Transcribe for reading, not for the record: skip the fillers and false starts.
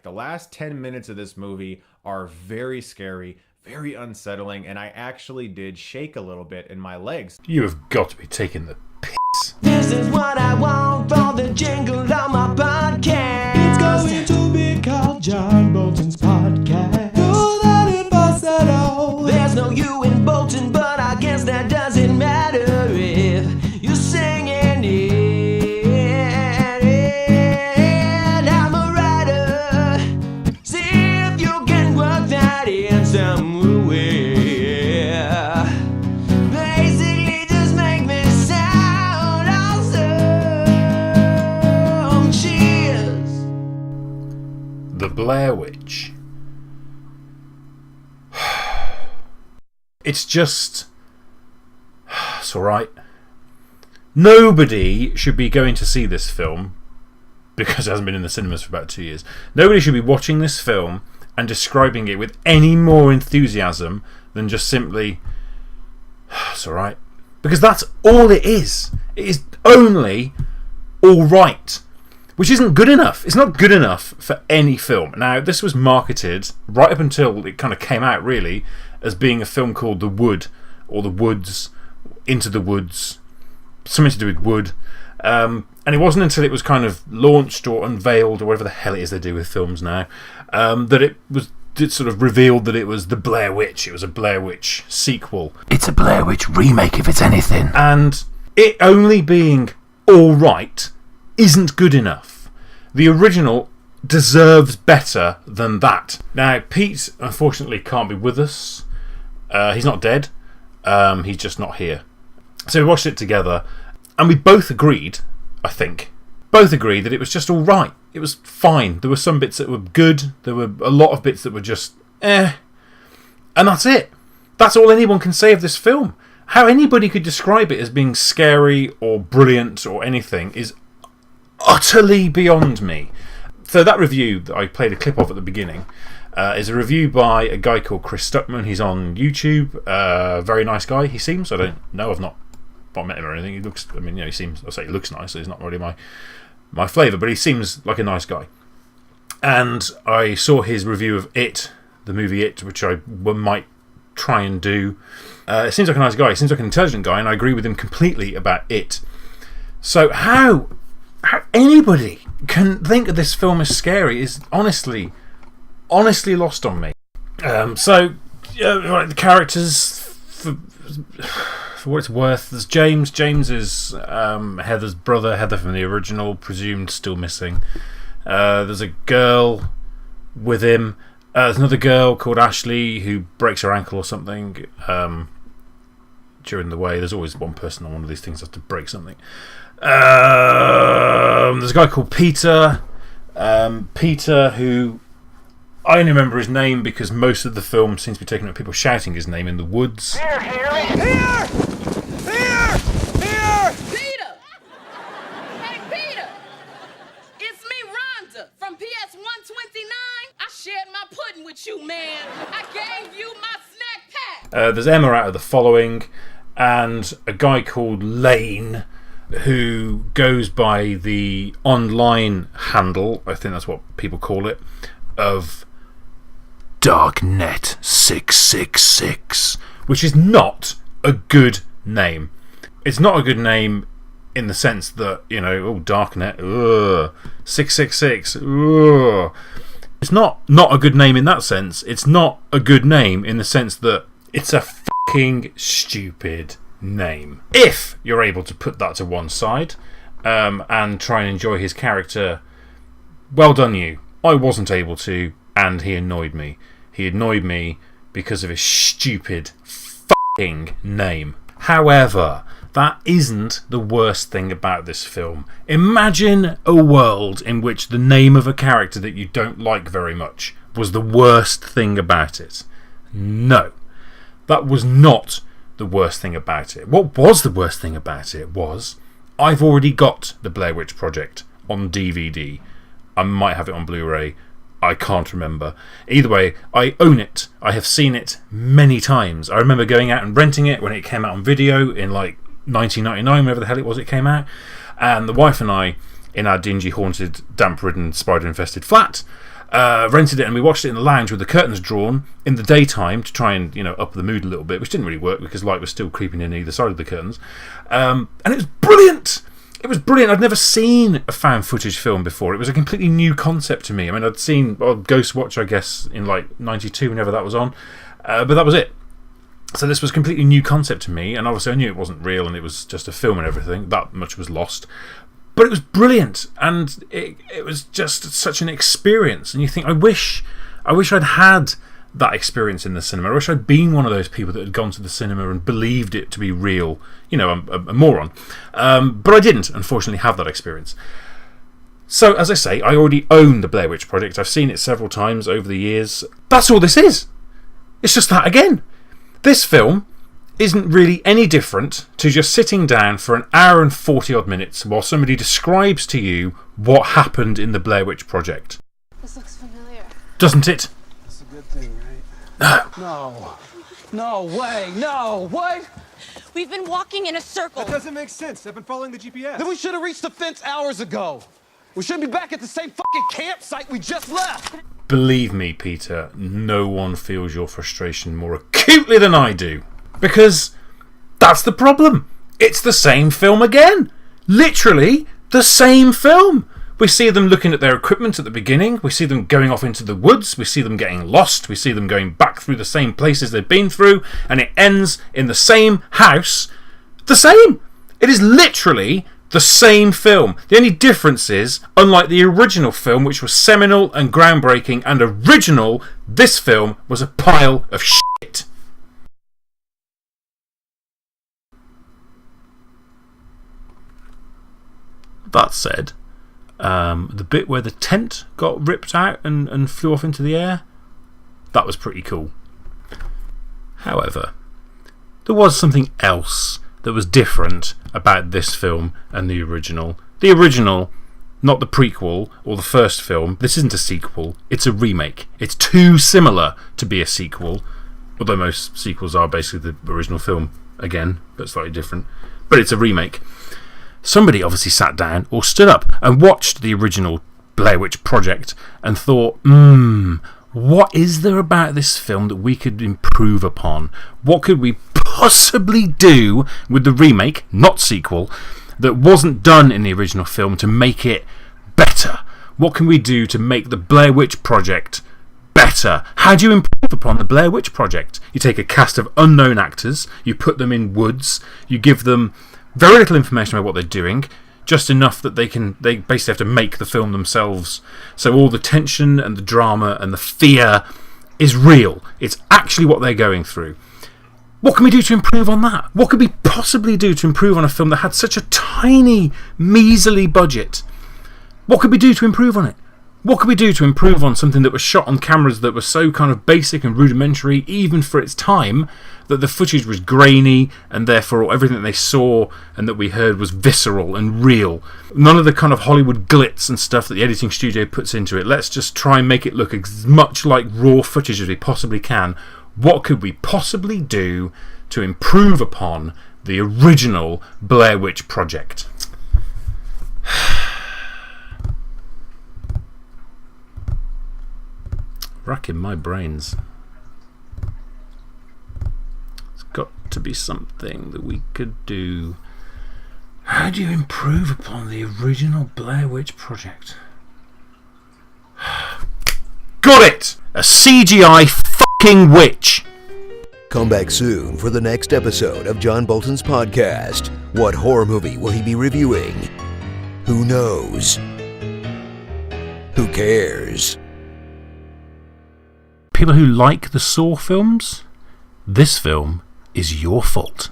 The last 10 minutes of this movie are very scary, very unsettling, and I actually did shake a little bit in my legs. You have got to be taking the piss. This is what I want for the jingle on my podcast. It's going to be called John Bolton's podcast. Do that if at all. There's no you in Bolton, but I guess that doesn't matter if you're singing it. And I'm a writer. See if you can work that in some way. Basically, just make me sound awesome. Cheers. The Blair Witch. It's just... It's alright. Nobody should be going to see this film, because it hasn't been in the cinemas for about 2 years. Nobody should be watching this film and describing it with any more enthusiasm than just simply, it's alright. Because that's all it is. It is only alright. Which isn't good enough. It's not good enough for any film. Now, this was marketed right up until it kind of came out, really, as being a film called The Wood, or The Woods, Into the Woods, something to do with wood. And it wasn't until it was kind of launched or unveiled, or whatever the hell it is they do with films now, that it sort of revealed that it was The Blair Witch. It was a Blair Witch sequel. It's a Blair Witch remake, if it's anything. And it only being alright isn't good enough. The original deserves better than that. Now, Pete, unfortunately, can't be with us. He's not dead. He's just not here. So we watched it together, and we both agreed, I think, that it was just alright. It was fine. There were some bits that were good. There were a lot of bits that were just And that's it. That's all anyone can say of this film. How anybody could describe it as being scary or brilliant or anything is utterly beyond me. So that review that I played a clip of at the beginning is a review by a guy called Chris Stuckman. He's on YouTube. Very nice guy, he seems. I don't know. I've not met him or anything. He looks, I mean, you know, he seems, I'll say he looks nice, so he's not really my flavour, but he seems like a nice guy. And I saw his review of It, the movie It, which I might try and do. It seems like a nice guy. He seems like an intelligent guy, and I agree with him completely about It. So how anybody can think that this film is scary is honestly lost on me. The characters, for what it's worth, there's James. James is Heather's brother. Heather from the original, presumed still missing. There's a girl with him. There's another girl called Ashley who breaks her ankle or something during the way. There's always one person on one of these things that has to break something. There's a guy called Peter. Peter, who I only remember his name because most of the film seems to be taken up people shouting his name in the woods. Here! Here! Peter! Hey, Peter! It's me, Rhonda, from PS 129. I shared my pudding with you, man. I gave you my snack pack. There's Emma out of The Following, and a guy called Lane, who goes by the online handle, I think that's what people call it, of Darknet 666, which is not a good name. It's not a good name in the sense that, you know, oh, Darknet, 666, It's not a good name in that sense. It's not a good name in the sense that it's a fucking stupid name. If you're able to put that to one side and try and enjoy his character, well done you. I wasn't able to, and he annoyed me. He annoyed me because of his stupid fucking name. However, that isn't the worst thing about this film. Imagine a world in which the name of a character that you don't like very much was the worst thing about it. No, that was not the worst thing about it. What was the worst thing about it was I've already got The Blair Witch Project on DVD. I might have it on Blu-ray. I can't remember. Either way, I own it. I have seen it many times. I remember going out and renting it when it came out on video in like 1999, whenever the hell it was it came out. And the wife and I, in our dingy, haunted, damp-ridden, spider-infested flat, rented it and we watched it in the lounge with the curtains drawn in the daytime to try and up the mood a little bit, which didn't really work because light was still creeping in either side of the curtains. And it was brilliant. It was brilliant. I'd never seen a found footage film before. It was a completely new concept to me. I mean, I'd seen Ghost Watch, I guess, in like 92, whenever that was on. But that was it. So this was a completely new concept to me. And obviously I knew it wasn't real and it was just a film and everything. That much was lost. But it was brilliant. And it was just such an experience. And you think, I wish I'd had that experience in the cinema. I wish I'd been one of those people that had gone to the cinema and believed it to be real. I'm a moron. But I didn't, unfortunately, have that experience. So, as I say, I already own the Blair Witch Project. I've seen it several times over the years. That's all this is. It's just that again. This film isn't really any different to just sitting down for an hour and 40 odd minutes while somebody describes to you what happened in the Blair Witch Project. This looks familiar. Doesn't it? That's a good thing, right? No way, no, what? We've been walking in a circle. That doesn't make sense. I've been following the GPS. Then we should have reached the fence hours ago. We shouldn't be back at the same fucking campsite we just left. Believe me, Peter, no one feels your frustration more acutely than I do. Because that's the problem. It's the same film again. Literally the same film. We see them looking at their equipment at the beginning. We see them going off into the woods. We see them getting lost. We see them going back through the same places they've been through. And it ends in the same house. The same. It is literally the same film. The only difference is, unlike the original film, which was seminal and groundbreaking and original, this film was a pile of shit. That said, the bit where the tent got ripped out and flew off into the air, that was pretty cool. However, there was something else that was different about this film and the original. The original, not the prequel or the first film. This isn't a sequel, it's a remake. It's too similar to be a sequel, although most sequels are basically the original film again, but slightly different. But it's a remake. Somebody obviously sat down or stood up and watched the original Blair Witch Project and thought, what is there about this film that we could improve upon? What could we possibly do with the remake, not sequel, that wasn't done in the original film to make it better? What can we do to make the Blair Witch Project better? How do you improve upon the Blair Witch Project? You take a cast of unknown actors, you put them in woods, you give them very little information about what they're doing, just enough that they basically have to make the film themselves. So all the tension and the drama and the fear is real. It's actually what they're going through. What can we do to improve on that? What could we possibly do to improve on a film that had such a tiny, measly budget? What could we do to improve on it? What could we do to improve on something that was shot on cameras that were so kind of basic and rudimentary, even for its time, that the footage was grainy and therefore everything that they saw and that we heard was visceral and real? None of the kind of Hollywood glitz and stuff that the editing studio puts into it. Let's just try and make it look as much like raw footage as we possibly can. What could we possibly do to improve upon the original Blair Witch Project? Racking my brains. It's got to be something that we could do. How do you improve upon the original Blair Witch Project? Got it! A CGI fucking witch! Come back soon for the next episode of John Bolton's podcast. What horror movie will he be reviewing? Who knows? Who cares? People who like the Saw films, this film is your fault.